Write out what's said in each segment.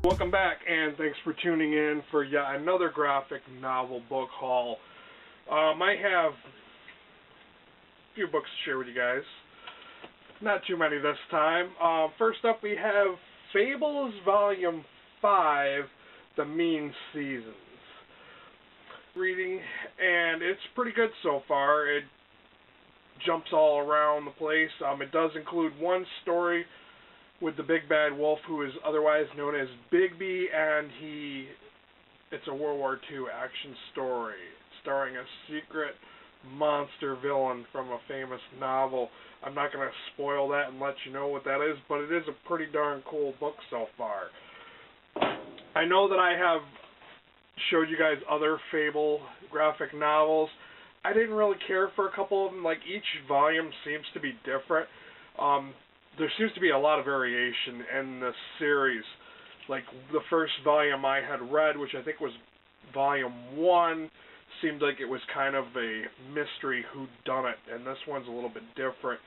Welcome back, and thanks for tuning in for yet another graphic novel book haul. I have a few books to share with you guys. Not too many this time. First up, we have Fables Volume 5, The Mean Seasons. Reading, and it's pretty good so far. It jumps all around the place. It does include one story with the big bad wolf, who is otherwise known as Bigby, and it's a World War II action story starring a secret monster villain from a famous novel. I'm not going to spoil that and let you know what that is, but it is a pretty darn cool book so far. I know that I have showed you guys other Fable graphic novels. I didn't really care for a couple of them. Like, each volume seems to be different. There seems to be a lot of variation in the series. Like, the first volume I had read, which I think was volume 1, seemed like it was kind of a mystery whodunit, and this one's a little bit different.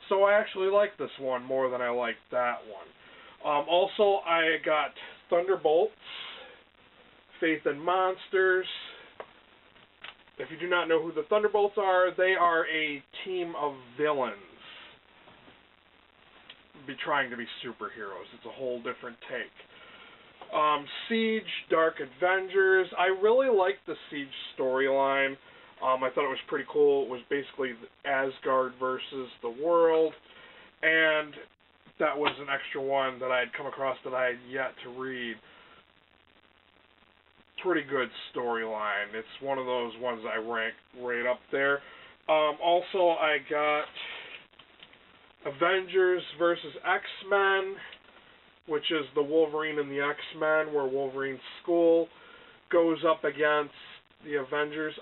So I actually like this one more than I liked that one. Also, I got Thunderbolts, Faith in Monsters. If you do not know who the Thunderbolts are, they are a team of villains trying to be superheroes. It's a whole different take. Siege, Dark Avengers. I really liked the Siege storyline. I thought it was pretty cool. It was basically Asgard versus the world, and that was an extra one that I had come across that I had yet to read. Pretty good storyline. It's one of those ones I rank right up there. Also, I got Avengers versus X-Men, which is the Wolverine and the X-Men, where Wolverine's school goes up against the Avengers.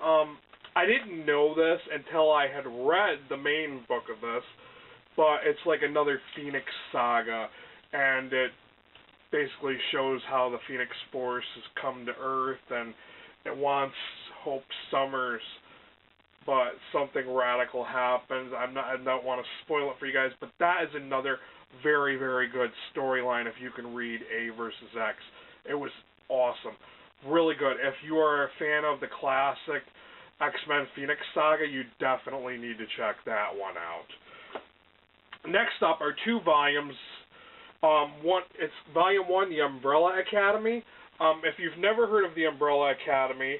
I didn't know this until I had read the main book of this, but it's like another Phoenix saga, and it basically shows how the Phoenix Force has come to Earth, and it wants Hope Summers, but something radical happens. I don't want to spoil it for you guys, but that is another very, very good storyline if you can read A versus X. It was awesome. Really good. If you are a fan of the classic X-Men Phoenix saga, you definitely need to check that one out. Next up are two volumes. It's Volume 1, The Umbrella Academy. If you've never heard of The Umbrella Academy,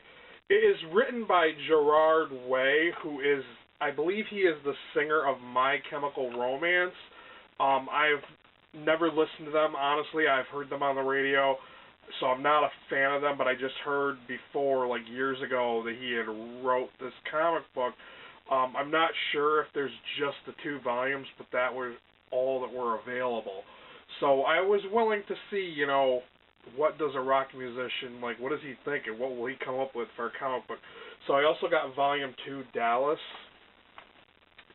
it is written by Gerard Way, who is, I believe he is the singer of My Chemical Romance. I've never listened to them, honestly. I've heard them on the radio, so I'm not a fan of them, but I just heard before, like years ago, that he had wrote this comic book. I'm not sure if there's just the two volumes, but that was all that were available. So I was willing to see, what does a rock musician, like, what does he think, and what will he come up with for a comic book. So I also got Volume 2, Dallas,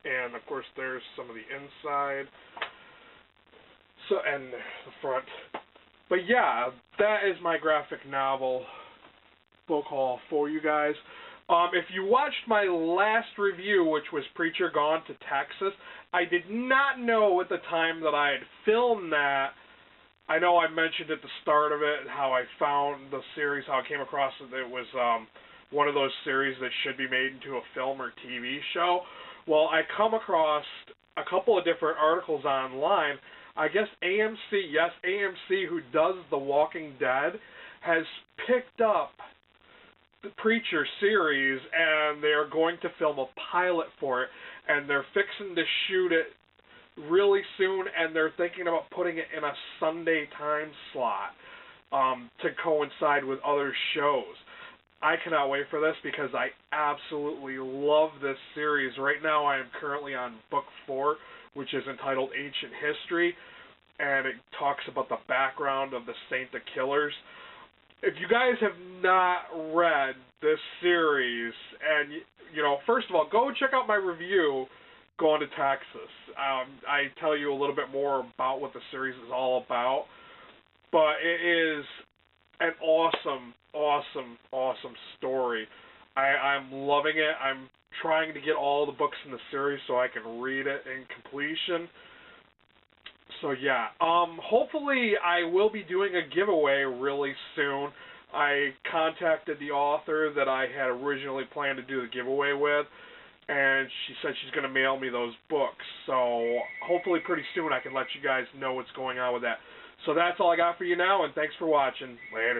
and of course there's some of the inside, and the front. But yeah, that is my graphic novel book haul for you guys. If you watched my last review, which was Preacher Gone to Texas, I did not know at the time that I had filmed that. I know I mentioned at the start of it how I found the series, how I came across it. It was one of those series that should be made into a film or TV show. Well, I come across a couple of different articles online. I guess AMC, yes, AMC, who does The Walking Dead, has picked up the Preacher series, and they are going to film a pilot for it, and they're fixing to shoot it really soon, and they're thinking about putting it in a Sunday time slot to coincide with other shows. I cannot wait for this because I absolutely love this series. Right now I am currently on book 4, which is entitled Ancient History, and it talks about the background of the Saint of Killers. If you guys have not read this series, and, first of all, go check out my review, Going to Texas. I tell you a little bit more about what the series is all about, but it is an awesome, awesome, awesome story. I'm loving it. I'm trying to get all the books in the series so I can read it in completion. So yeah, hopefully I will be doing a giveaway really soon. I contacted the author that I had originally planned to do the giveaway with, and she said she's going to mail me those books. So hopefully pretty soon I can let you guys know what's going on with that. So that's all I got for you now, and thanks for watching. Later.